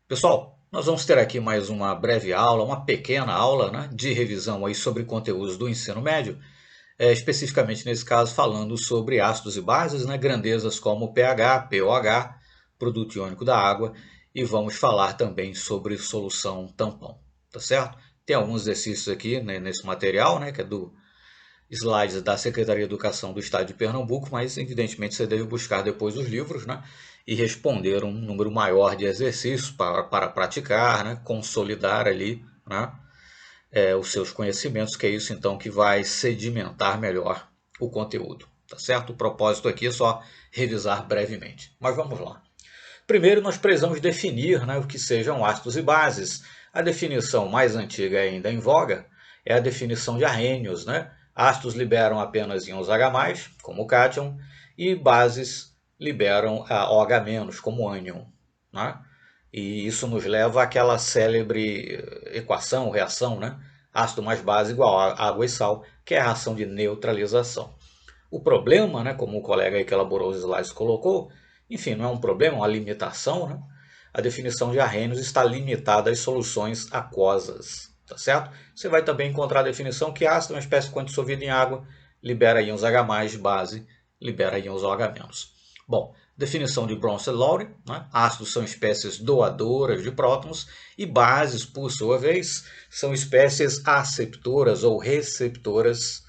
Pessoal, nós vamos ter aqui mais uma breve aula, uma pequena aula, né, de revisão aí sobre conteúdos do ensino médio, especificamente nesse caso falando sobre ácidos e bases, né, grandezas como pH, pOH, produto iônico da água, e vamos falar também sobre solução tampão, tá certo? Tem alguns exercícios aqui, né, nesse material, né, que é do slides da Secretaria de Educação do Estado de Pernambuco, mas evidentemente você deve buscar depois os livros, né, e responder um número maior de exercícios para praticar, né, consolidar ali, né, os seus conhecimentos, que é isso então que vai sedimentar melhor o conteúdo, tá certo? O propósito aqui é só revisar brevemente, mas vamos lá. Primeiro, nós precisamos definir, né, o que sejam ácidos e bases. A definição mais antiga ainda em voga é a definição de Arrhenius, né? Ácidos liberam apenas íons H+, como o cátion, e bases liberam OH-, como o ânion, né? E isso nos leva àquela célebre equação, reação, né? Ácido mais base igual a água e sal, que é a reação de neutralização. O problema, né, como o colega aí que elaborou os slides colocou, enfim, não é um problema, é uma limitação, né? A definição de Arrhenius está limitada às soluções aquosas, tá certo? Você vai também encontrar a definição que ácido é uma espécie quando dissolvida em água, libera íons H+, base, libera íons OH-. Bom, definição de Bronsted-Lowry, né? Ácidos são espécies doadoras de prótons e bases, por sua vez, são espécies aceptoras ou receptoras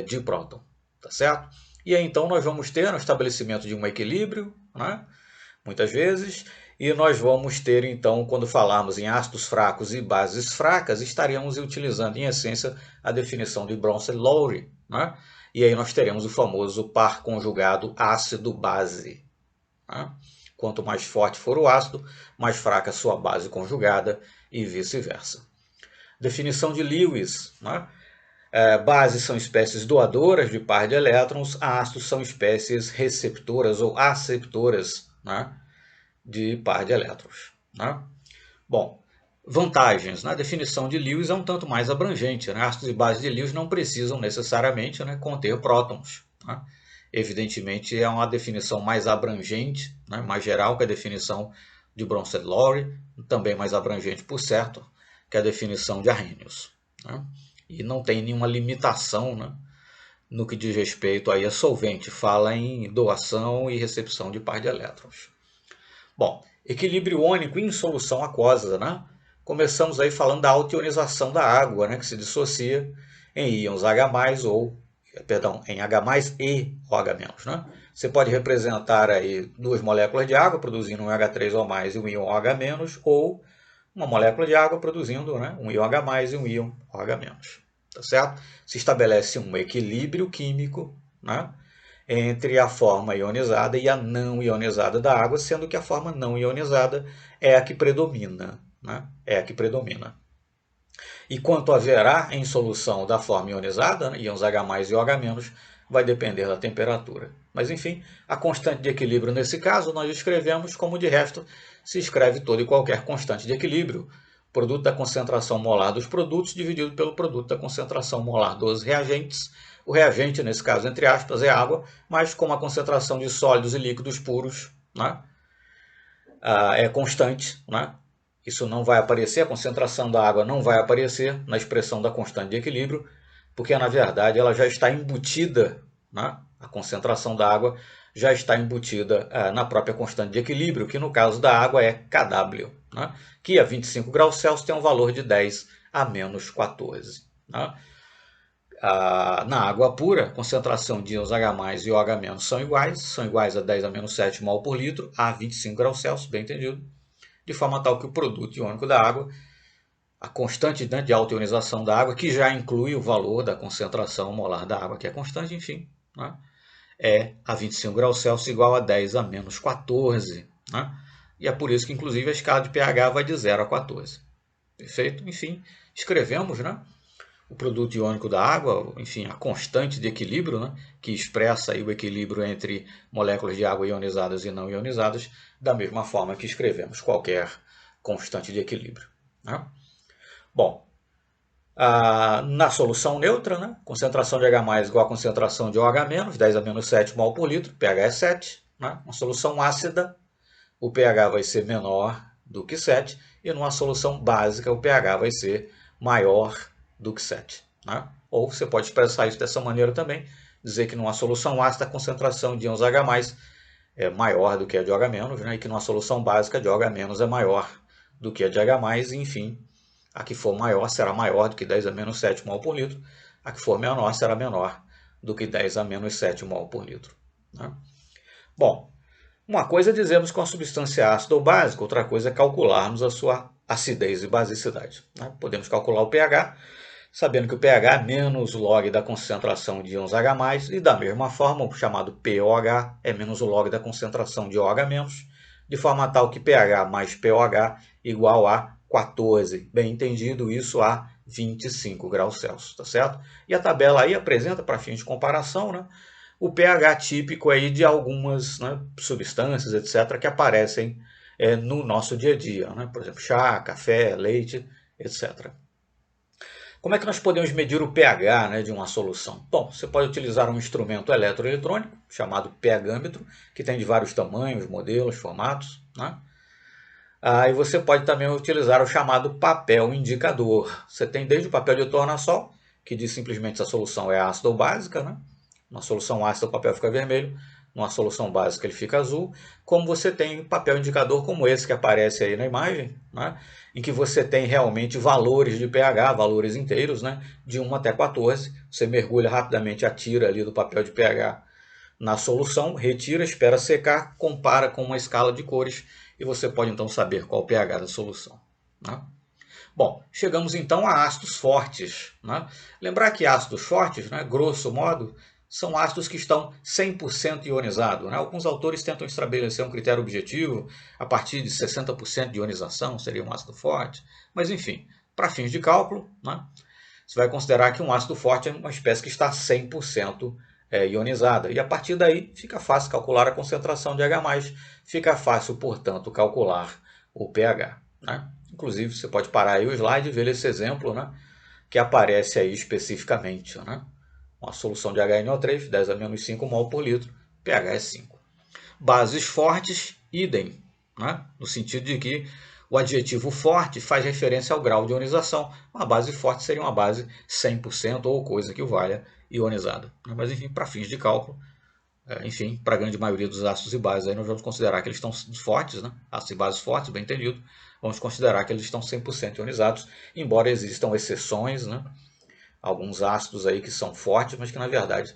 de próton, tá certo? E aí então nós vamos ter o estabelecimento de um equilíbrio, né? Muitas vezes, e nós vamos ter então, quando falarmos em ácidos fracos e bases fracas, estaremos utilizando em essência a definição de Bronsted-Lowry, né? E aí nós teremos o famoso par conjugado ácido-base, né? Quanto mais forte for o ácido, mais fraca a sua base conjugada e vice-versa. Definição de Lewis, né? Bases são espécies doadoras de par de elétrons, ácidos são espécies receptoras ou aceptoras, né, de par de elétrons, né? Bom, vantagens. A definição de Lewis é um tanto mais abrangente, né? Ácidos e bases de Lewis não precisam necessariamente, né, conter prótons, né? Evidentemente é uma definição mais abrangente, né, mais geral que a definição de Bronsted-Lowry, também mais abrangente, por certo, que a definição de Arrhenius, né? E não tem nenhuma limitação, né, no que diz respeito aí a solvente, fala em doação e recepção de par de elétrons. Bom, equilíbrio iônico em solução aquosa, né? Começamos aí falando da altionização da água, né, que se dissocia em íons H+, ou, perdão, em H+ e OH-, né? Você pode representar aí duas moléculas de água produzindo um H3O+ e um íon OH-, ou uma molécula de água produzindo, né, um íon H+ e um íon OH-, tá certo? Se estabelece um equilíbrio químico, né, entre a forma ionizada e a não ionizada da água, sendo que a forma não ionizada é a que predomina, né? É a que predomina. E quanto haverá em solução da forma ionizada, né, íons H+ e OH-, vai depender da temperatura. Mas enfim, a constante de equilíbrio nesse caso nós escrevemos como de resto se escreve toda e qualquer constante de equilíbrio, produto da concentração molar dos produtos dividido pelo produto da concentração molar dos reagentes. O reagente, nesse caso, entre aspas, é água, mas como a concentração de sólidos e líquidos puros, né, é constante, né, isso não vai aparecer, a concentração da água não vai aparecer na expressão da constante de equilíbrio, porque na verdade ela já está embutida, né, a concentração da água já está embutida na própria constante de equilíbrio, que no caso da água é Kw, né, que a 25 graus Celsius tem um valor de 10 a menos 14. Né? Na água pura, a concentração de íons H+ e OH- são iguais a 10 a menos 7 mol por litro a 25 graus Celsius, bem entendido, de forma tal que o produto iônico da água, a constante, né, de autoionização da água, que já inclui o valor da concentração molar da água, que é constante, enfim, né, é a 25 graus Celsius igual a 10 a menos 14. Né? E é por isso que, inclusive, a escala de pH vai de 0 a 14. Perfeito? Enfim, escrevemos, né, o produto iônico da água, enfim, a constante de equilíbrio, né, que expressa aí o equilíbrio entre moléculas de água ionizadas e não ionizadas, da mesma forma que escrevemos qualquer constante de equilíbrio. Né? Bom, na solução neutra, né, concentração de H+ igual a concentração de OH-, 10 a menos 7 mol por litro, pH é 7. Né? Uma solução ácida, o pH vai ser menor do que 7, e numa solução básica o pH vai ser maior do que 7. Né? Ou você pode expressar isso dessa maneira também, dizer que numa solução ácida a concentração de íons H+, é maior do que a de OH-, né? E que numa solução básica de OH- é maior do que a de H+, e enfim, a que for maior será maior do que 10 a menos 7 mol por litro, a que for menor será menor do que 10 a menos 7 mol por litro. Né? Bom, uma coisa é dizermos que uma substância é ácida ou básica, outra coisa é calcularmos a sua acidez e basicidade. Né? Podemos calcular o pH, sabendo que o pH é menos o log da concentração de íons H+, e da mesma forma o chamado pOH é menos o log da concentração de OH-, de forma tal que pH mais pOH igual a 14. Bem entendido, isso a 25 graus Celsius, tá certo? E a tabela aí apresenta, para fins de comparação, né, o pH típico aí de algumas, né, substâncias, etc., que aparecem no nosso dia a dia, né? Por exemplo, chá, café, leite, etc. Como é que nós podemos medir o pH, né, de uma solução? Bom, você pode utilizar um instrumento eletroeletrônico, chamado pHmetro, que tem de vários tamanhos, modelos, formatos. Né? E você pode também utilizar o chamado papel indicador. Você tem desde o papel de tornassol, que diz simplesmente se a solução é ácida ou básica. Né? Uma solução ácida o papel fica vermelho, numa solução básica ele fica azul, como você tem papel indicador como esse que aparece aí na imagem, né? Em que você tem realmente valores de pH, valores inteiros, né? De 1 até 14. Você mergulha rapidamente a tira ali do papel de pH na solução, retira, espera secar, compara com uma escala de cores e você pode então saber qual o pH da solução. Né? Bom, chegamos então a ácidos fortes. Né? Lembrar que ácidos fortes, né, grosso modo, são ácidos que estão 100% ionizados. Né? Alguns autores tentam estabelecer um critério objetivo a partir de 60% de ionização, seria um ácido forte. Mas enfim, para fins de cálculo, né, você vai considerar que um ácido forte é uma espécie que está 100% ionizada. E a partir daí fica fácil calcular a concentração de H+, fica fácil, portanto, calcular o pH. Né? Inclusive, você pode parar aí o slide e ver esse exemplo, né, que aparece aí especificamente. Né? Uma solução de HNO3, 10 a menos 5 mol por litro, pH é 5. Bases fortes, idem, né? No sentido de que o adjetivo forte faz referência ao grau de ionização. Uma base forte seria uma base 100% ou coisa que o valha ionizada. Mas enfim, para fins de cálculo, enfim, para a grande maioria dos ácidos e bases, aí nós vamos considerar que eles estão fortes, né? Ácidos e bases fortes, bem entendido. Vamos considerar que eles estão 100% ionizados, embora existam exceções, né? Alguns ácidos aí que são fortes, mas que na verdade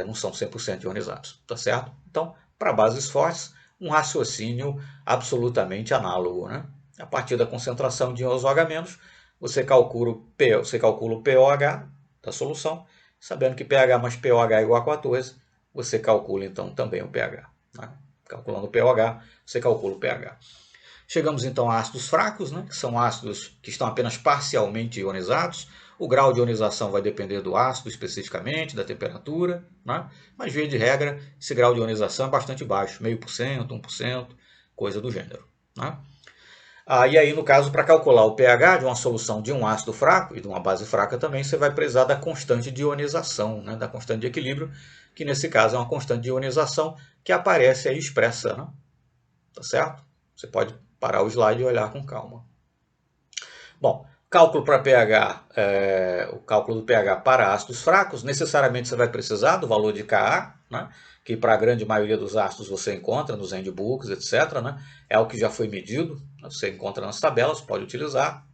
não são 100% ionizados, tá certo? Então, para bases fortes, um raciocínio absolutamente análogo. Né? A partir da concentração de íons OH-, você calcula o pOH da solução, sabendo que pH mais pOH é igual a 14, você calcula então também o pH. Né? Calculando o pOH, você calcula o pH. Chegamos então a ácidos fracos, né, que são ácidos que estão apenas parcialmente ionizados. O grau de ionização vai depender do ácido especificamente, da temperatura, né? Mas via de regra, esse grau de ionização é bastante baixo, 0,5%, 1%, coisa do gênero. Né? E aí, no caso, para calcular o pH de uma solução de um ácido fraco e de uma base fraca também, você vai precisar da constante de ionização, né? Da constante de equilíbrio, que nesse caso é uma constante de ionização que aparece aí expressa. Né? Tá certo? Você pode parar o slide e olhar com calma. Bom, cálculo para pH, o cálculo do pH para ácidos fracos, necessariamente você vai precisar do valor de Ka, né, que para a grande maioria dos ácidos você encontra nos handbooks, etc. Né, é o que já foi medido, você encontra nas tabelas, pode utilizar.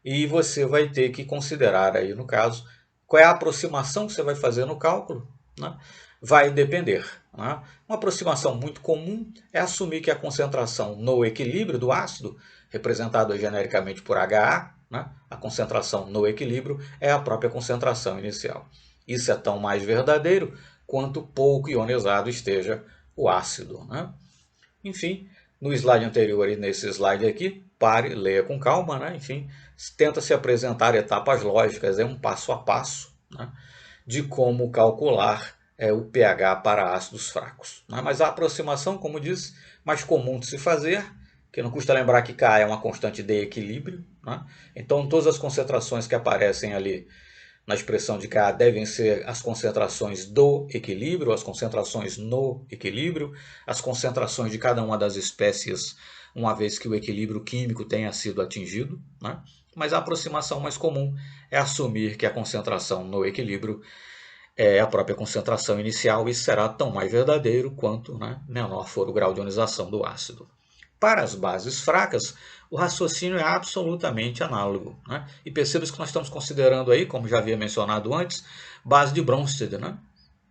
E você vai ter que considerar aí, no caso, qual é a aproximação que você vai fazer no cálculo. Né? Vai depender. Né? Uma aproximação muito comum é assumir que a concentração no equilíbrio do ácido, representado genericamente por HA, né? A concentração no equilíbrio é a própria concentração inicial. Isso é tão mais verdadeiro quanto pouco ionizado esteja o ácido. Né? Enfim, no slide anterior e nesse slide aqui, pare, leia com calma, né? Enfim, tenta se apresentar etapas lógicas, um passo a passo, né, de como calcular o pH para ácidos fracos. Né? Mas a aproximação, como disse, mais comum de se fazer, que não custa lembrar que K é uma constante de equilíbrio. Né? Então, todas as concentrações que aparecem ali na expressão de Ka devem ser as concentrações do equilíbrio, as concentrações no equilíbrio, as concentrações de cada uma das espécies uma vez que o equilíbrio químico tenha sido atingido, né? Mas a aproximação mais comum é assumir que a concentração no equilíbrio é a própria concentração inicial e será tão mais verdadeiro quanto, né, menor for o grau de ionização do ácido. Para as bases fracas, o raciocínio é absolutamente análogo, né? E perceba que nós estamos considerando aí, como já havia mencionado antes, base de Bronsted, né?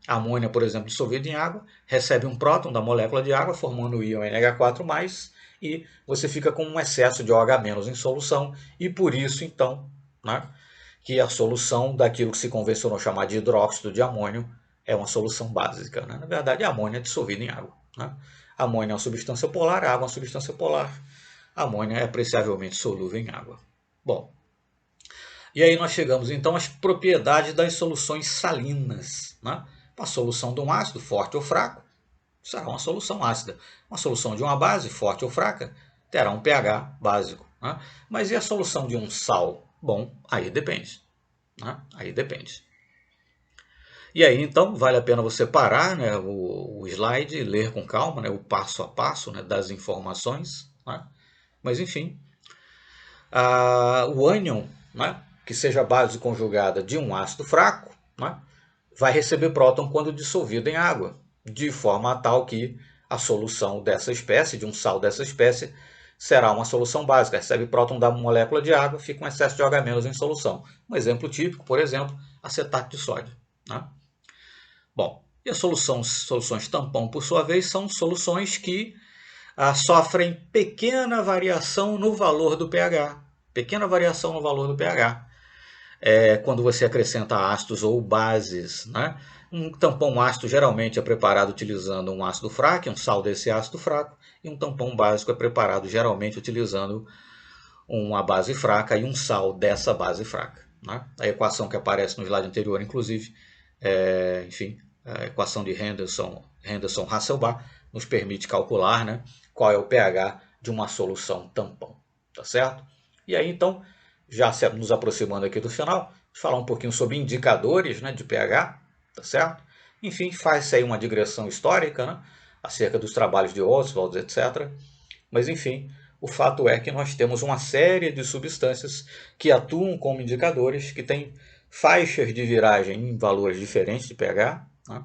A amônia, por exemplo, dissolvida em água, recebe um próton da molécula de água, formando o íon NH4+, e você fica com um excesso de OH- em solução, e por isso, então, né, que a solução daquilo que se convencionou chamar de hidróxido de amônio é uma solução básica, né? Na verdade, a amônia é dissolvida em água, né? A amônia é uma substância polar, a água é uma substância polar. A amônia é apreciavelmente solúvel em água. Bom, e aí nós chegamos então às propriedades das soluções salinas, né? A solução de um ácido forte ou fraco será uma solução ácida. Uma solução de uma base forte ou fraca terá um pH básico, né? Mas e a solução de um sal? Bom, aí depende, né? Aí depende. E aí, então, vale a pena você parar, né, o slide e ler com calma, né, o passo a passo, né, das informações, né? Mas, enfim, o ânion, né, que seja a base conjugada de um ácido fraco, né, vai receber próton quando dissolvido em água, de forma tal que a solução dessa espécie, de um sal dessa espécie, será uma solução básica. Recebe próton da molécula de água, fica um excesso de OH- em solução. Um exemplo típico, por exemplo, acetato de sódio, né? Bom, e as soluções tampão, por sua vez, são soluções que sofrem pequena variação no valor do pH. Pequena variação no valor do pH. Quando você acrescenta ácidos ou bases, né? Um tampão ácido geralmente é preparado utilizando um ácido fraco, um sal desse ácido fraco, e um tampão básico é preparado geralmente utilizando uma base fraca e um sal dessa base fraca, né? A equação que aparece no slide anterior, inclusive, enfim, a equação de Henderson-Hasselbalch nos permite calcular, né, qual é o pH de uma solução tampão, tá certo? E aí, então, já nos aproximando aqui do final, vamos falar um pouquinho sobre indicadores, né, de pH, tá certo? Enfim, faz-se aí uma digressão histórica, né, acerca dos trabalhos de Ostwald, etc. Mas, enfim, o fato é que nós temos uma série de substâncias que atuam como indicadores, que têm faixas de viragem em valores diferentes de pH, né?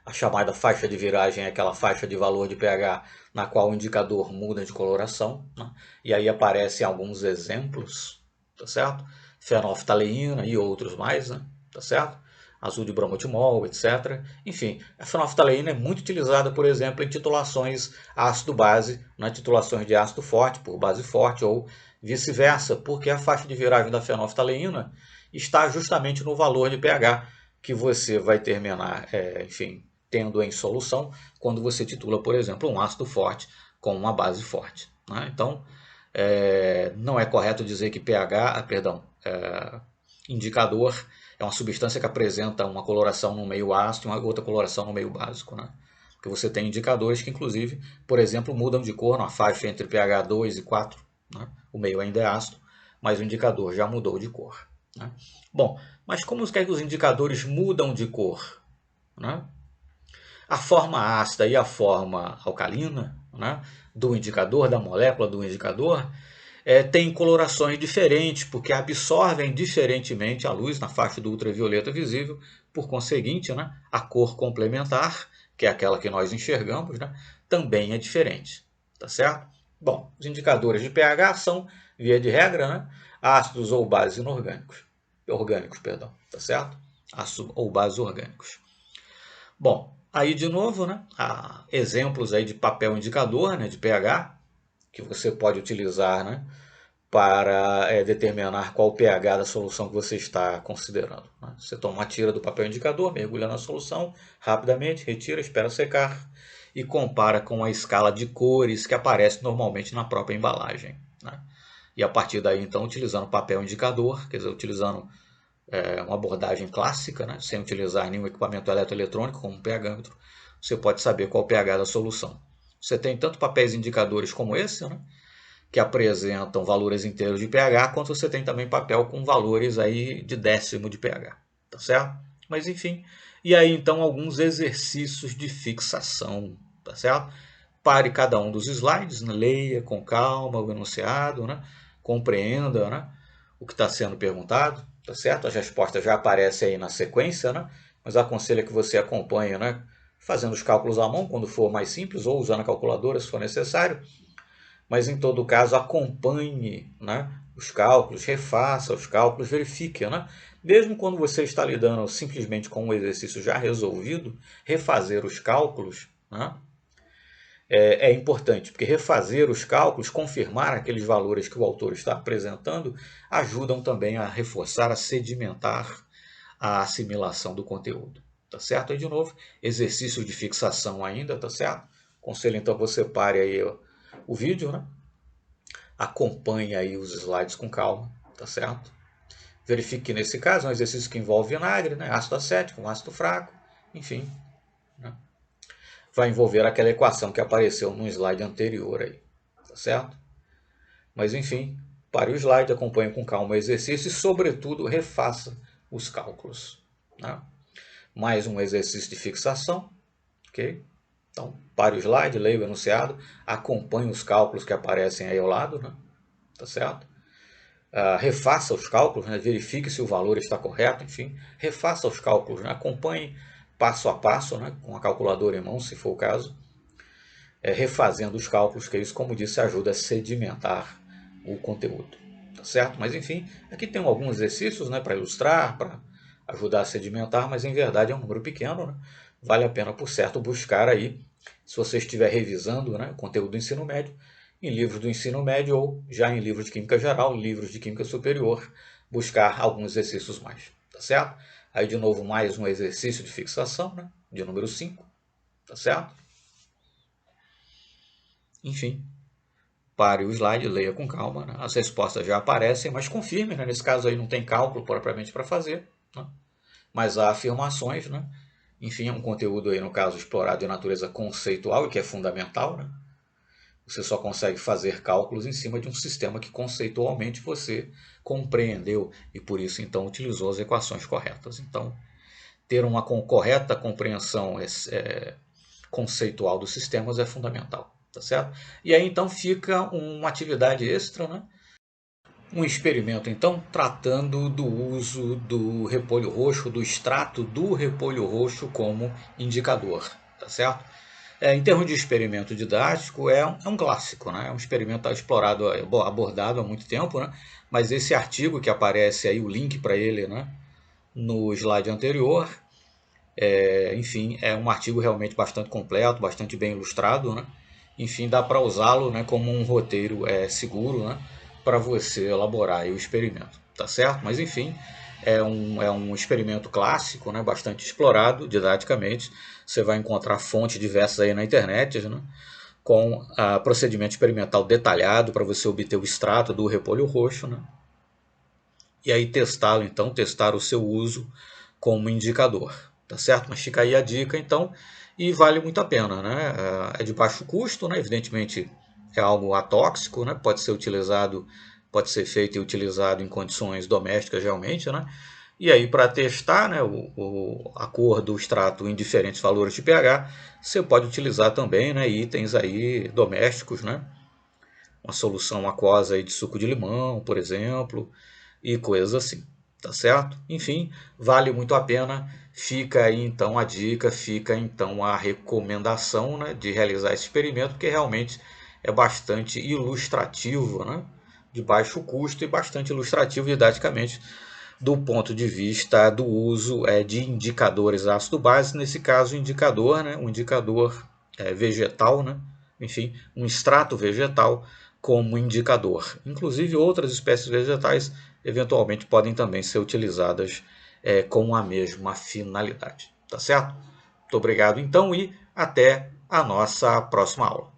A chamada faixa de viragem é aquela faixa de valor de pH na qual o indicador muda de coloração, né? E aí aparecem alguns exemplos, tá certo? Fenolftaleína e outros mais, né? Tá certo? Azul de bromotimol, etc. Enfim, a fenolftaleína é muito utilizada, por exemplo, em titulações ácido-base, né? Titulações de ácido forte por base forte ou vice-versa, porque a faixa de viragem da fenolftaleína está justamente no valor de pH que você vai terminar, enfim, tendo em solução quando você titula, por exemplo, um ácido forte com uma base forte, né? Então, não é correto dizer que indicador é uma substância que apresenta uma coloração no meio ácido e uma outra coloração no meio básico, né? Porque você tem indicadores que, inclusive, por exemplo, mudam de cor na faixa entre pH 2 e 4, né? O meio ainda é ácido, mas o indicador já mudou de cor, né? Bom, mas como é que os indicadores mudam de cor, né? A forma ácida e a forma alcalina, né, do indicador, da molécula do indicador, têm colorações diferentes, porque absorvem diferentemente a luz na faixa do ultravioleta visível. Por conseguinte, né, a cor complementar, que é aquela que nós enxergamos, né, também é diferente. Tá certo? Bom, os indicadores de pH são, via de regra, né, ácidos ou bases inorgânicos. Orgânicos, perdão. Tá certo? Ácidos ou bases orgânicos. Bom, aí de novo, né, há exemplos aí de papel indicador, né, de pH, que você pode utilizar, né, para determinar qual o pH da solução que você está considerando, né? Você toma uma tira do papel indicador, mergulha na solução rapidamente, retira, espera secar e compara com a escala de cores que aparece normalmente na própria embalagem, né? E a partir daí, então, utilizando papel indicador, quer dizer, utilizando uma abordagem clássica, né, sem utilizar nenhum equipamento eletroeletrônico, como um pHmetro, você pode saber qual é o pH da solução. Você tem tanto papéis indicadores como esse, né, que apresentam valores inteiros de pH, quanto você tem também papel com valores aí de décimo de pH, tá certo? Mas enfim, e aí então alguns exercícios de fixação, tá certo? Pare cada um dos slides, né? Leia com calma o enunciado, né? Compreenda, né? O que está sendo perguntado, tá certo? As respostas já aparecem aí na sequência, né? Mas aconselho que você acompanhe, né? Fazendo os cálculos à mão, quando for mais simples, ou usando a calculadora, se for necessário. Mas, em todo caso, acompanhe, né, os cálculos, refaça os cálculos, verifique. Né? Mesmo quando você está lidando simplesmente com um exercício já resolvido, refazer os cálculos, né, é importante, porque refazer os cálculos, confirmar aqueles valores que o autor está apresentando, ajudam também a reforçar, a sedimentar a assimilação do conteúdo. Tá certo? Aí, de novo, exercício de fixação ainda, tá certo? Aconselho então que você pare aí o vídeo, né? Acompanhe aí os slides com calma, tá certo? Verifique que nesse caso é um exercício que envolve vinagre, né? Ácido acético, um ácido fraco, enfim. Né? Vai envolver aquela equação que apareceu no slide anterior aí, tá certo? Mas enfim, pare o slide, acompanhe com calma o exercício e, sobretudo, refaça os cálculos. Né? Mais um exercício de fixação, ok? Então, pare o slide, leia o enunciado, acompanhe os cálculos que aparecem aí ao lado, né? Tá certo? Refaça os cálculos, né? Verifique se o valor está correto, enfim, refaça os cálculos, né? Acompanhe passo a passo, né? Com a calculadora em mão, se for o caso, refazendo os cálculos, que isso, como disse, ajuda a sedimentar o conteúdo, tá certo? Mas enfim, aqui tem alguns exercícios, né, para ilustrar, para ajudar a sedimentar, mas em verdade é um número pequeno, né? Vale a pena, por certo, buscar aí, se você estiver revisando, né, o conteúdo do ensino médio, em livros do ensino médio ou já em livros de Química Geral, livros de Química Superior, buscar alguns exercícios mais, tá certo? Aí, de novo, mais um exercício de fixação, né, de número 5, tá certo? Enfim, pare o slide, leia com calma, né? As respostas já aparecem, mas confirme, né? Nesse caso aí não tem cálculo propriamente para fazer, né? Mas há afirmações, né? Enfim, é um conteúdo aí, no caso, explorado de natureza conceitual e que é fundamental, né? Você só consegue fazer cálculos em cima de um sistema que conceitualmente você compreendeu e por isso então utilizou as equações corretas. Então, ter uma correta compreensão conceitual dos sistemas é fundamental, tá certo? E aí então fica uma atividade extra, né? Um experimento então tratando do uso do repolho roxo, do extrato do repolho roxo como indicador, tá certo? Em termos de experimento didático, é um clássico, né? É um experimento explorado, abordado há muito tempo, né? Mas esse artigo que aparece aí, o link para ele, né? No slide anterior, enfim, é um artigo realmente bastante completo, bastante bem ilustrado, né? Enfim, dá para usá-lo, né, como um roteiro seguro, né, para você elaborar aí o experimento, tá certo? Mas enfim, é um experimento clássico, né, bastante explorado didaticamente. Você vai encontrar fontes diversas aí na internet, né, com procedimento experimental detalhado para você obter o extrato do repolho roxo, né, e aí testá-lo, então, testar o seu uso como indicador, tá certo? Mas fica aí a dica, então, e vale muito a pena, né? É de baixo custo, né? Evidentemente é algo atóxico, né? Pode ser utilizado, pode ser feito e utilizado em condições domésticas realmente, né? E aí para testar, né, a cor do extrato em diferentes valores de pH, você pode utilizar também, né, itens aí domésticos, né? Uma solução aquosa aí de suco de limão, por exemplo, e coisas assim, tá certo? Enfim, vale muito a pena. Fica aí então a dica, fica então a recomendação, né, de realizar esse experimento, porque realmente é bastante ilustrativo, né, de baixo custo e bastante ilustrativo didaticamente do ponto de vista do uso de indicadores ácido-base, nesse caso indicador, né, um indicador vegetal, né, enfim, um extrato vegetal como indicador. Inclusive outras espécies vegetais eventualmente podem também ser utilizadas com a mesma finalidade. Tá certo? Muito obrigado então e até a nossa próxima aula.